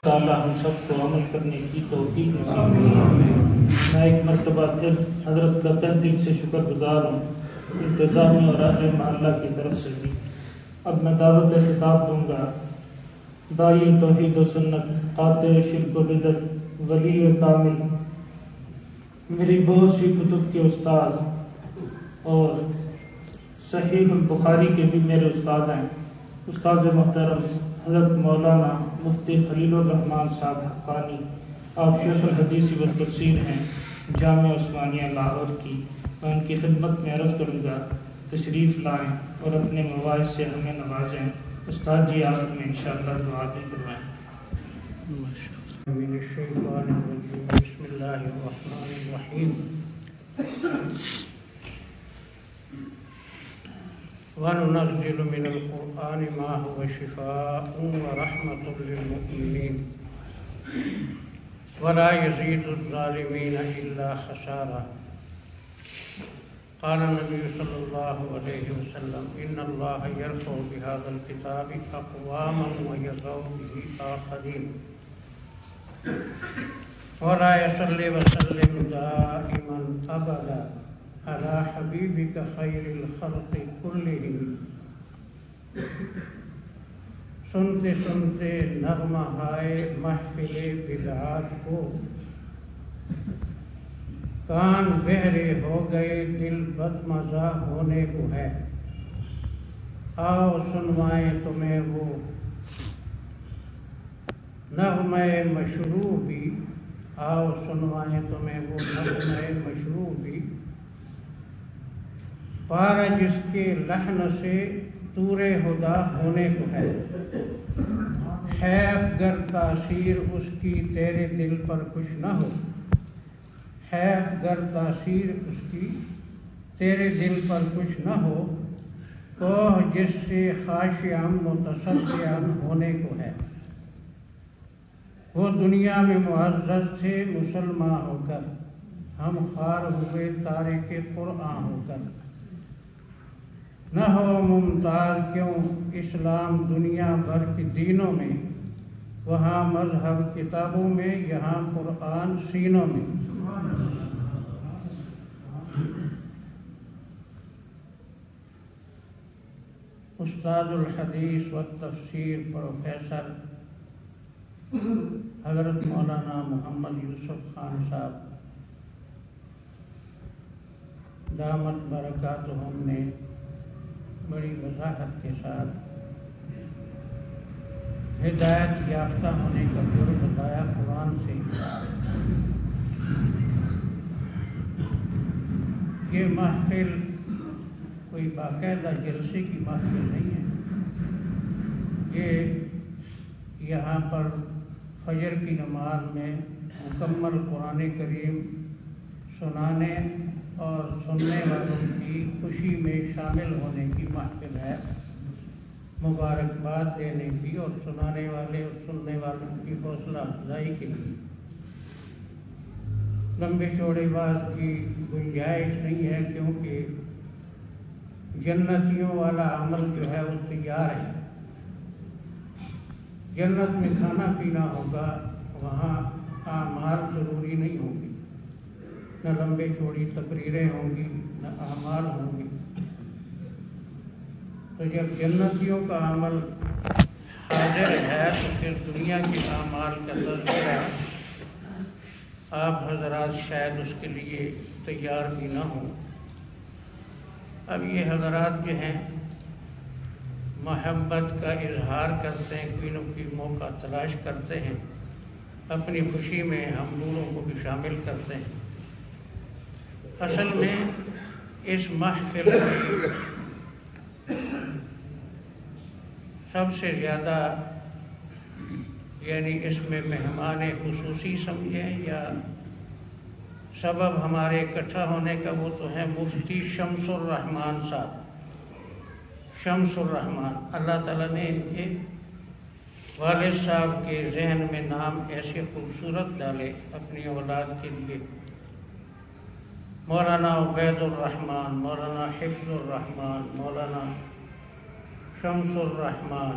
تعالیٰ ہم سب کو عمل کرنے کی توفیق نصیب فرمائے۔ میں ایک مرتبہ پھر حضرت کا تہ دل سے شکر گزار ہوں، انتظامیہ اور اہل محلہ کی طرف سے بھی۔ اب میں دعوت خطاب دوں گا داعی توحید و سنت، قاطع شرک و بدعت، ولی کامل، میری بہت سی کتب کے استاد اور صحیح البخاری کے بھی میرے استاد ہیں، استاد محترم حضرت مولانا مفتی خلیل الرحمن صاحب حقانی۔ آپ شیخ الحدیث و تفسیر ہیں جامعہ عثمانیہ لاہور کی۔ میں ان کی خدمت میں عرض کروں گا تشریف لائیں اور اپنے مواعظ سے ہمیں نوازیں۔ استاد جی آخر میں انشاءاللہ دعا بھی کروائیں۔ من الشیطان الرجیم، بسم اللہ الرحمن الرحیم۔ وَنُنَزِّلُ مِنَ الْقُرْآنِ مَا هُوَ شِفَاءٌ وَرَحْمَةٌ لِّلْمُؤْمِنِينَ وَلَا يَزِيدُ الظَّالِمِينَ إِلَّا خَسَارًا۔ قال النبي صلى الله عليه وسلم إن الله يرفع بهذا الكتاب أقواما ويضع به آخرين ولا يصلي وسلم دائما أبدا على حبيبك خير الخلق كلهم۔ سنتے سنتے نغمہ ہائے محفل بدعات کو، کان بہرے ہو گئے دل بدمزہ ہونے کو ہے۔ آؤ سنوائیں تمہیں وہ نغمہ مشروع بھی، آؤ سنوائیں تمہیں وہ نغمہ مشروع بھی، پارا جس کے لحن سے طور ہدا ہونے کو ہے۔ حیف گر تاثیر اس کی تیرے دل پر کچھ نہ ہو، حیف گر تاثیر اس کی تیرے دل پر کچھ نہ ہو، کوہ جس سے خاشعاً متصدعاً ہونے کو ہے۔ وہ دنیا میں معزز تھے مسلمان ہو کر، ہم خوار ہوئے تارک قرآن ہو کر۔ نہ ہو ممتاز کیوں اسلام دنیا بھر کے دینوں میں، وہاں مذہب کتابوں میں، یہاں قرآن سینوں میں۔ استاد الحدیث و تفسیر پروفیسر حضرت مولانا محمد یوسف خان صاحب دامت برکاتہم نے بڑی وضاحت کے ساتھ ہدایت یافتہ ہونے کا جرم بتایا قرآن سے۔ یہ محفل کوئی باقاعدہ جلسے کی محفل نہیں ہے، یہ یہاں پر فجر کی نماز میں مکمل قرآن کریم سنانے اور سننے والوں کی خوشی میں شامل ہونے کی محفل ہے، مبارکباد دینے کی اور سنانے والے اور سننے والوں کی حوصلہ افزائی کے لیے۔ لمبے چوڑے بات کی گنجائش نہیں ہے، کیونکہ جنتیوں والا عمل جو ہے وہ تیار ہے۔ جنت میں کھانا پینا ہوگا، وہاں اعمال ضروری نہیں ہوں گی، نہ لمبے چوڑی تقریریں ہوں گی، نہ اعمال ہوں گی۔ تو جب جنتیوں کا عمل حاضر ہے تو پھر دنیا کے اعمال کا تذکرہ آپ حضرات شاید اس کے لیے تیار بھی نہ ہوں۔ اب یہ حضرات جو ہیں محبت کا اظہار کرتے ہیں، کوئی نہ کوئی موقع تلاش کرتے ہیں، اپنی خوشی میں ہم لوگوں کو بھی شامل کرتے ہیں۔ اصل میں اس محفل میں سب سے زیادہ یعنی اس میں مہمان خصوصی سمجھیں یا سبب ہمارے اکٹھا ہونے کا، وہ تو ہے مفتی شمس الرحمان صاحب۔ شمس الرحمان، اللہ تعالیٰ نے ان کے والد صاحب کے ذہن میں نام ایسے خوبصورت ڈالے اپنی اولاد کے لیے۔ مولانا عبید الرحمان، مولانا حفظ الرحمان، مولانا شمس الرحمان،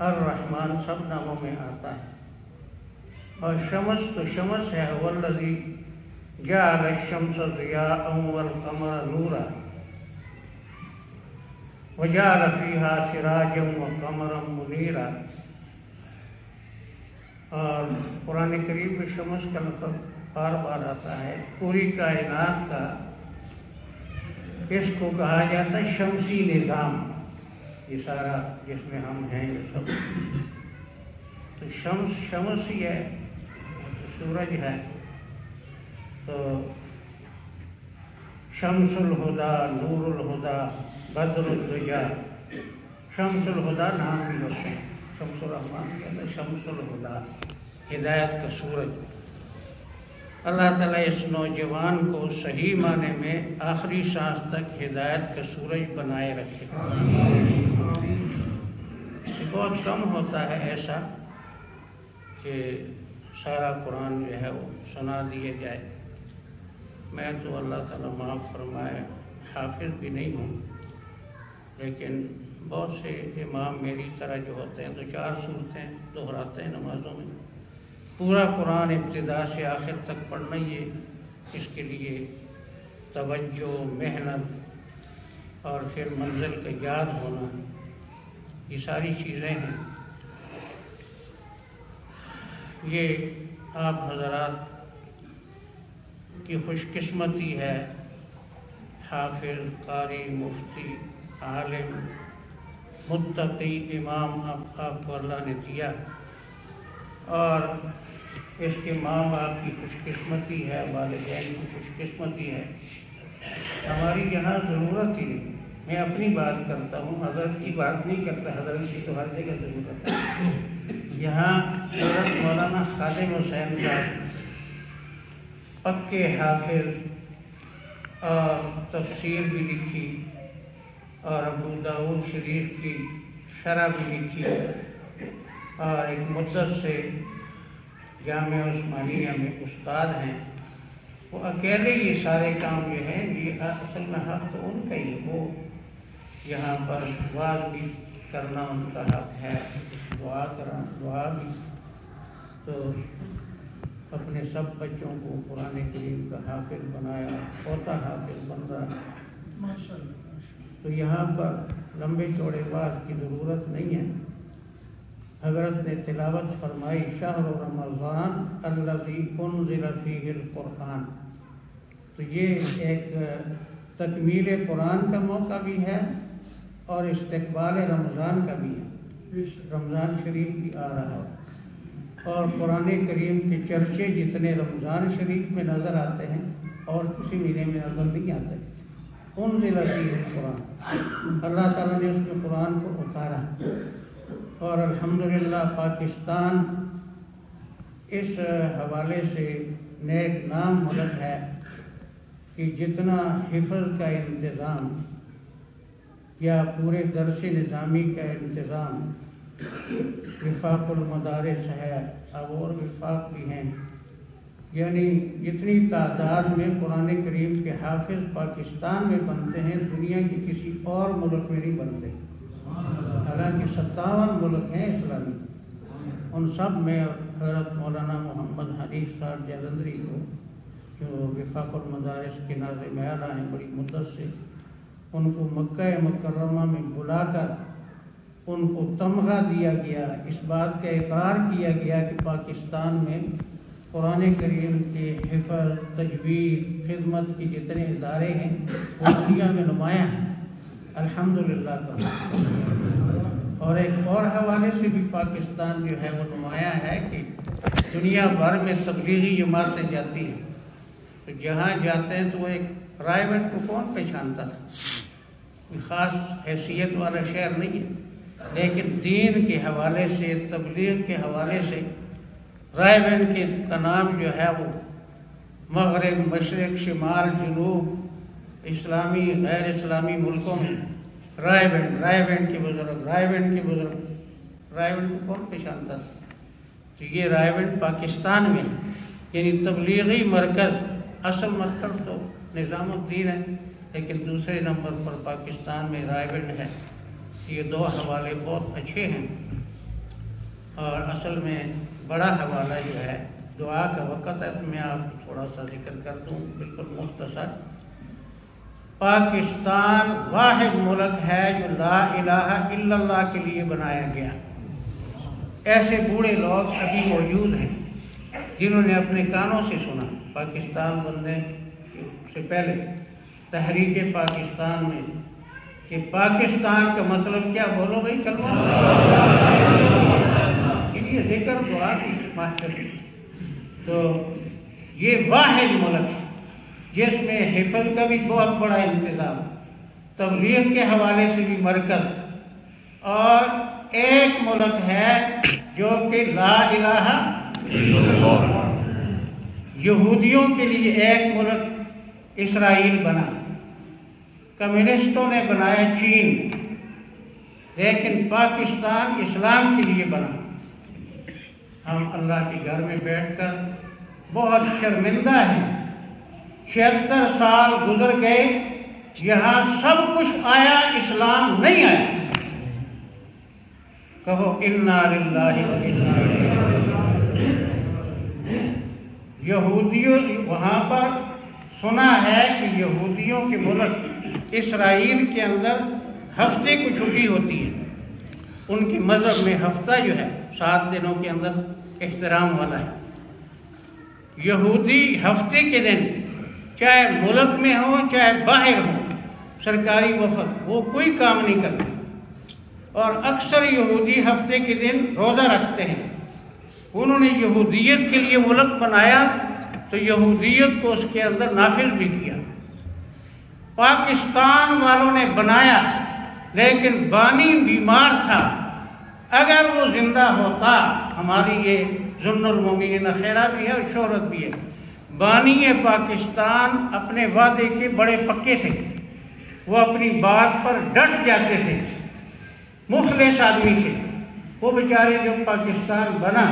الرحمن سب ناموں میں آتا ہے۔ اور شمس تو شمس ہے، والذی جعل الشمس ضیاء والقمر نورا وجعل فیہا سراجا وقمرا منیرا۔ اور قرآن کریم میں شمس کا لفظ بار بار آتا ہے۔ پوری کائنات کا اس کو کہا جاتا ہے شمسی نظام، یہ سارا جس میں ہم ہیں یہ سب تو شمس ہی ہے، سورج ہے۔ تو شمس الہدا، نور الہدا، بدر الدجا۔ شمس الہدا نام بھی ہوتے ہیں، شمس الرحمن کہتے ہیں شمس الہدا، ہدایت کا سورج۔ اللہ تعالیٰ اس نوجوان کو صحیح معنی میں آخری سانس تک ہدایت کا سورج بنائے رکھے۔ بہت کم ہوتا ہے ایسا کہ سارا قرآن جو ہے وہ سنا دیا جائے۔ میں تو اللہ تعالیٰ معاف فرمائے حافظ بھی نہیں ہوں، لیکن بہت سے امام میری طرح جو ہوتے ہیں تو 4 صورتیں دہراتے ہیں نمازوں میں۔ پورا قرآن ابتدا سے آخر تک پڑھنا یہ اس کے لیے توجہ، محنت اور پھر منزل کا یاد ہونا، یہ ساری چیزیں ہیں۔ یہ آپ حضرات کی خوش قسمتی ہے، حافظ، قاری، مفتی، عالم، متقی امام آپ کو اللہ نے دیا، اور اس کے ماں باپ کی خوش قسمتی ہے، والدین کی خوش قسمتی ہے۔ ہماری یہاں ضرورت ہی نہیں، میں اپنی بات کرتا ہوں، حضرت کی بات نہیں کرتا، حضرت کی تو ہر جگہ ضرورت ہے۔ یہاں حضرت مولانا خادم حسین صاحب پکے حافظ اور تفسیر بھی لکھی اور ابو داؤد شریف کی شرح بھی لکھی، اور ایک مدت سے جامعہ عثمانیہ میں استاد ہیں۔ وہ اکیلے یہ سارے کام جو ہیں یہ اصل میں حق تو ان کا ہی، وہ یہاں پر دعا بھی کرنا ان کا حق ہے، دعا بھی۔ تو اپنے سب بچوں کو قرآن کریم کا حافظ بنایا، پوتا حافظ بن رہا۔ تو یہاں پر لمبے چوڑے بات کی ضرورت نہیں ہے۔ حضرت نے تلاوت فرمائی شہر رمضان الذی انزل فیہ القرآن، تو یہ ایک تکمیل قرآن کا موقع بھی ہے اور استقبال رمضان کا بھی ہے۔ رمضان شریف بھی آ رہا ہے اور قرآن کریم کے چرچے جتنے رمضان شریف میں نظر آتے ہیں اور کسی مہینے میں نظر نہیں آتے۔ انزل فیہ القرآن، اللہ تعالیٰ نے اس میں قرآن کو اتارا، اور الحمدللہ پاکستان اس حوالے سے نیک نام ملک ہے کہ جتنا حفظ کا انتظام یا پورے درس نظامی کا انتظام وفاق المدارس ہے، اب اور وفاق بھی ہیں، یعنی جتنی تعداد میں قرآن کریم کے حافظ پاکستان میں بنتے ہیں دنیا کے کسی اور ملک میں نہیں بنتے۔ حالانکہ 57 ملک ہیں اسلامی، ان سب میں حضرت مولانا محمد حنیف صاحب جلندری کو جو وفاق المدارس کے ناظم اعلیٰ ہیں بڑی مدت سے، ان کو مکہ مکرمہ میں بلا کر ان کو تمغہ دیا گیا، اس بات کا اقرار کیا گیا کہ پاکستان میں قرآن کریم کے حفظ، تجوید، خدمت کے جتنے ادارے ہیں وہ دنیا میں نمایاں ہیں، الحمدللہ کا۔ اور ایک اور حوالے سے بھی پاکستان جو ہے وہ نمایاں ہے کہ دنیا بھر میں تبلیغی جماعتیں جاتی ہیں، تو جہاں جاتے ہیں تو وہ ایک رائے بینٹ کو کون پہچانتا تھا؟ کوئی خاص حیثیت والا شہر نہیں ہے، لیکن دین کے حوالے سے، تبلیغ کے حوالے سے رائے بینٹ کا نام جو ہے وہ مغرب، مشرق، شمال، جنوب، اسلامی غیر اسلامی ملکوں میں رائے بینٹ کے بزرگ، رائے بینٹ کو کون پہچانتا تھا؟ تو یہ رائے بینٹ پاکستان میں، یعنی تبلیغی مرکز، اصل مرکز تو نظام الدین ہے، لیکن دوسرے نمبر پر پاکستان میں رائے بینٹ ہے۔ یہ دو حوالے بہت اچھے ہیں، اور اصل میں بڑا حوالہ جو ہے دعا کا وقت ہے تو میں آپ کو تھوڑا سا ذکر کر دوں بالکل مختصر۔ پاکستان واحد ملک ہے جو لا الہ الا اللہ کے لیے بنایا گیا۔ ایسے بوڑھے لوگ ابھی موجود ہیں جنہوں نے اپنے کانوں سے سنا پاکستان بننے سے پہلے تحریک پاکستان میں کہ پاکستان کا مطلب کیا، بولو بھائی کلمہ، یہ ذکر دعا کی محفل۔ تو یہ واحد ملک ہے جس میں حفظ کا بھی بہت بڑا انتظام، تبلیغ کے حوالے سے بھی مرکز، اور ایک ملک ہے جو کہ لا الہ الا اللہ۔ یہودیوں کے لیے ایک ملک اسرائیل بنا، کمیونسٹوں نے بنایا چین، لیکن پاکستان اسلام کے لیے بنا۔ ہم اللہ کے گھر میں بیٹھ کر بہت شرمندہ ہیں، 76 سال گزر گئے، یہاں سب کچھ آیا، اسلام نہیں آیا۔ کہو انا للہ و انا الیہ راجعون۔ یہودیوں وہاں پر سنا ہے کہ یہودیوں کے ملک اسرائیل کے اندر ہفتے کو چھٹی ہوتی ہے۔ ان کے مذہب میں ہفتہ جو ہے 7 دنوں کے اندر احترام والا ہے۔ یہودی ہفتے کے دن چاہے ملک میں ہو چاہے باہر ہو، سرکاری وفد، وہ کوئی کام نہیں کرتے، اور اکثر یہودی ہفتے کے دن روزہ رکھتے ہیں۔ انہوں نے یہودیت کے لیے ملک بنایا تو یہودیت کو اس کے اندر نافذ بھی کیا۔ پاکستان والوں نے بنایا لیکن بانی بیمار تھا، اگر وہ زندہ ہوتا، ہماری یہ ذل المومنین خیرہ بھی ہے اور شہرت بھی ہے، بانی پاکستان اپنے وعدے کے بڑے پکے تھے، وہ اپنی بات پر ڈٹ جاتے تھے، مخلص آدمی تھے۔ وہ بیچارے جب پاکستان بنا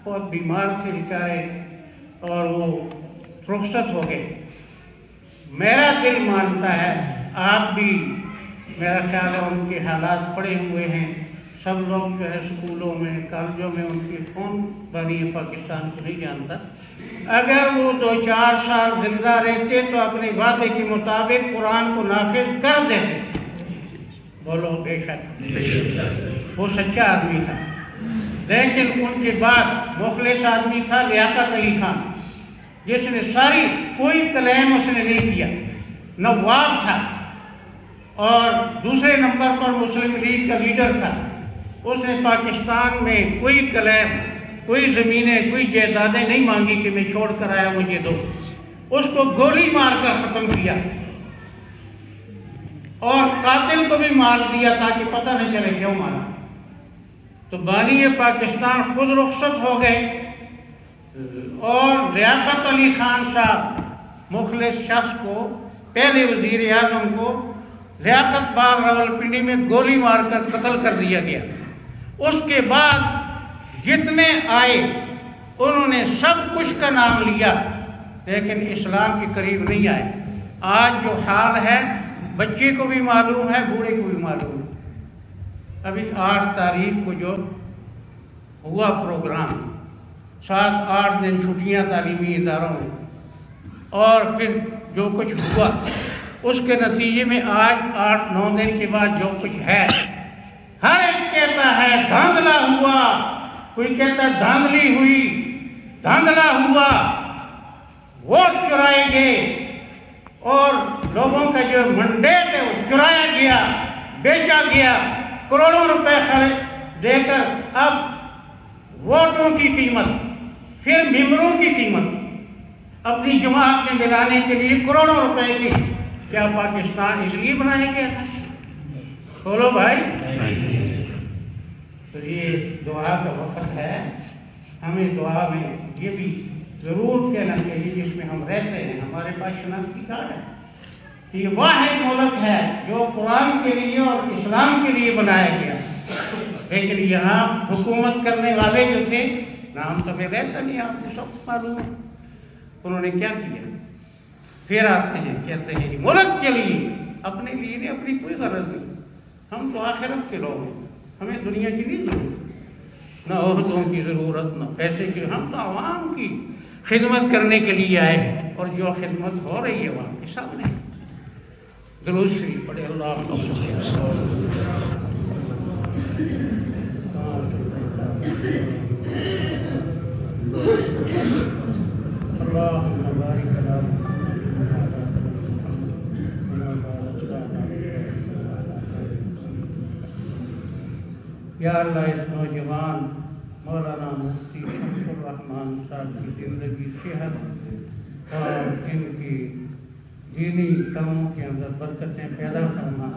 بہت بیمار تھے بیچارے، اور وہ رخصت ہو گئے۔ میرا دل مانتا ہے، آپ بھی میرا خیال ہے ان کے حالات پڑے ہوئے ہیں، سب لوگ جو ہے اسکولوں میں کالجوں میں ان کے کون بانی پاکستان کو نہیں جانتا۔ اگر وہ 2-4 سال زندہ رہتے تو اپنے وعدے کے مطابق قرآن کو نافذ کر دیتے۔ بولو بے شک، وہ سچا آدمی تھا۔ لیکن ان کے بعد مخلص آدمی تھا لیاقت علی خان، جس نے کوئی کلیم اس نے نہیں کیا، نواب تھا، اور دوسرے نمبر پر مسلم لیگ کا لیڈر تھا۔ اس نے پاکستان میں کوئی کلیم، کوئی زمینیں، کوئی جائیدادیں نہیں مانگی کہ میں چھوڑ کر آیا مجھے دو، اس کو گولی مار کر ختم کیا، اور قاتل کو بھی مار دیا تاکہ پتہ نہ چلے کیوں مارا۔ تو بانی پاکستان خود رخصت ہو گئے، اور لیاقت علی خان صاحب مخلص شخص کو، پہلے وزیر اعظم کو، لیاقت باغ راولپنڈی میں گولی مار کر قتل کر دیا گیا۔ اس کے بعد جتنے آئے انہوں نے سب کچھ کا نام لیا، لیکن اسلام کے قریب نہیں آئے۔ آج جو حال ہے بچے کو بھی معلوم ہے، بوڑھے کو بھی معلوم ہے۔ ابھی 8 تاریخ کو جو ہوا پروگرام، 7-8 دن چھٹیاں تعلیمی اداروں میں، اور پھر جو کچھ ہوا اس کے نتیجے میں آج 8-9 دن کے بعد جو کچھ ہے، ہر ایک کہتا ہے دھاندلا ہوا، کوئی کہتا ہے دھاندلی ہوئی، دھاندلا ہوا، ووٹ چرائے گئے، اور لوگوں کا جو منڈیٹ ہے وہ چرایا گیا، بیچا گیا، کروڑوں روپے خرچ دے کر اب ووٹوں کی قیمت، پھر ممبروں کی قیمت اپنی جماعت میں ملانے کے لیے کروڑوں روپے کی۔ کیا پاکستان اس لیے بنایا گیا تھا؟ بولو بھائی۔ تو یہ دعا کا وقت ہے، ہمیں دعا میں یہ بھی ضرور کہنا چاہیے جس میں ہم رہتے ہیں، ہمارے پاس شناختی کارڈ ہے، یہ واحد ملک ہے جو قرآن کے لیے اور اسلام کے لیے بنایا گیا، لیکن یہاں حکومت کرنے والے جو تھے، نام تو میں لیتا نہیں، آپ کو سب معلوم ہے انہوں نے کیا کیا۔ پھر آتے ہیں کہتے ہیں ملک کے لیے، اپنے لیے نہیں، اپنی کوئی غرض نہیں، ہم تو آخرت کے لوگ ہیں، ہمیں دنیا کی نہیں ضرورت، نہ عہدوں کی ضرورت، نہ پیسے کی، ہم تو عوام کی خدمت کرنے کے لیے آئے ہیں، اور جو خدمت ہو رہی ہے عوام کے سامنے۔ درود شریف پڑھے، اللہ یا اللہ اس نوجوان مولانا مفتی شمس الرحمان صاحب کی زندگی، صحت اور ان کی دینی کاموں کے اندر برکتیں پیدا فرما۔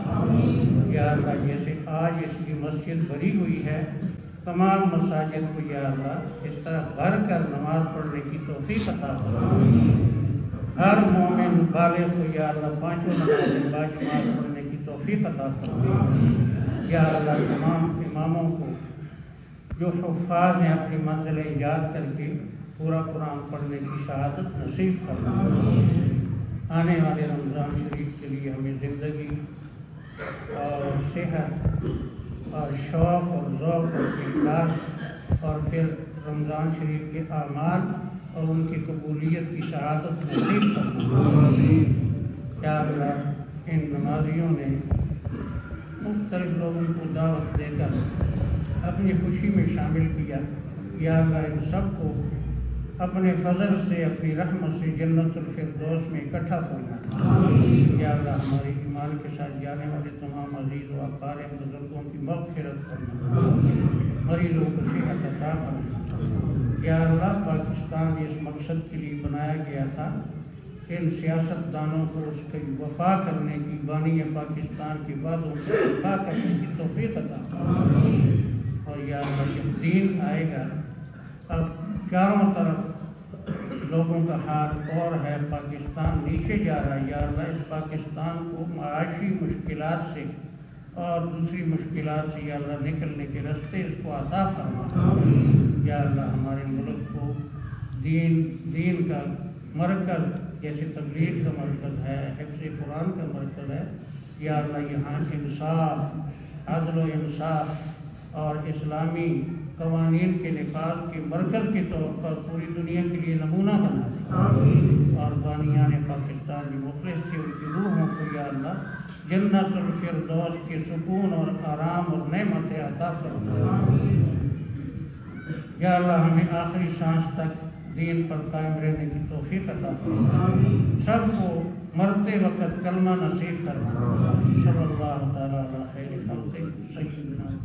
یا اللہ جیسے آج اس کی مسجد بھری ہوئی ہے، تمام مساجد کو یا اللہ اس طرح بھر کر نماز پڑھنے کی توفیق عطا فرما۔ ہر مومن بالغ کو یا اللہ پانچوں نمازیں باجماعت پڑھنے کی توفیق عطا فرما۔ یا اللہ تمام اماموں کو جو حفاظ ہیں اپنی منزلیں یاد کر کے پورا قرآن پڑھنے کی شہادت نصیب فرما۔ آنے والے رمضان شریف کے لیے ہمیں زندگی اور صحت اور شوق اور ذوق اور اخلاص، اور پھر رمضان شریف کے اعمال اور ان کی قبولیت کی شہادت نصیب فرما۔ یا اللہ ان نمازیوں نے مختلف لوگوں کو دعوت دے کر اپنی خوشی میں شامل کیا، یا اللہ ان سب کو اپنے فضل سے، اپنی رحمت سے جنت الفردوس میں اکٹھا فرما۔ یا اللہ ہمارے ایمان کے ساتھ جانے والے تمام عزیز و اقارب بزرگوں کی مغفرت فرما، مریضوں کو صحت عطا فرما۔ یا اللہ پاکستان اس مقصد کے لیے بنایا گیا تھا، ان سیاست دانوں کو اس کی وفا کرنے کی، بانی پاکستان کی وعدوں کو وفا کرنے کی توفیق عطا فرما۔ اور یا اللہ جب دین آئے گا، اب چاروں طرف لوگوں کا حال اور ہے، پاکستان نیچے جا رہا ہے۔ یا اللہ اس پاکستان کو معاشی مشکلات سے اور دوسری مشکلات سے یا اللہ نکلنے کے راستے اس کو عطا فرما۔ یا اللہ ہمارے ملک کو دین کا مرکز جیسے تبلیغ کا مرکز ہے، حفظ قرآن کا مرکز ہے، یا اللہ یہاں انصاف، عدل و انصاف اور اسلامی قوانین کے نفاذ کے مرکز کے طور پر پوری دنیا کے لیے نمونہ بنا دے، اور بانیان پاکستان جو مخلص تھے ان کی روحوں کو یا اللہ جنت الفردوس کے سکون اور آرام اور نعمت عطا فرما۔ یا اللہ ہمیں آخری سانس تک دین پر قائم رہنے کی توفیق عطا فرما، سب کو مرتے وقت کلمہ نصیب فرما۔ صلی اللہ تعالیٰ علیہ خیر خلق سیدنا